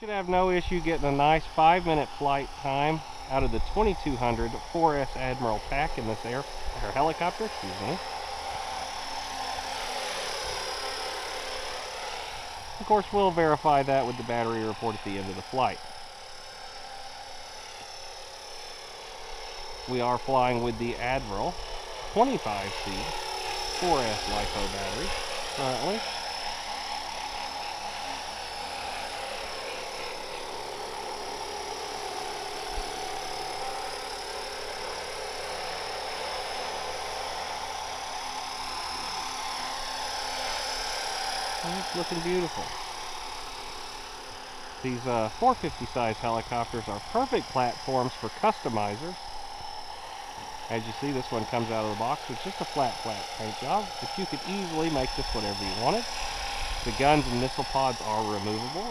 should have no issue getting a nice 5-minute flight time out of the 2200 4S Admiral pack in this air helicopter, excuse me. Of course, we'll verify that with the battery report at the end of the flight. We are flying with the Admiral 25C 4S LiPo battery currently. And it's looking beautiful. These 450 size helicopters are perfect platforms for customizers. As you see, this one comes out of the box with just a flat paint job, but you could easily make this whatever you wanted. The guns and missile pods are removable,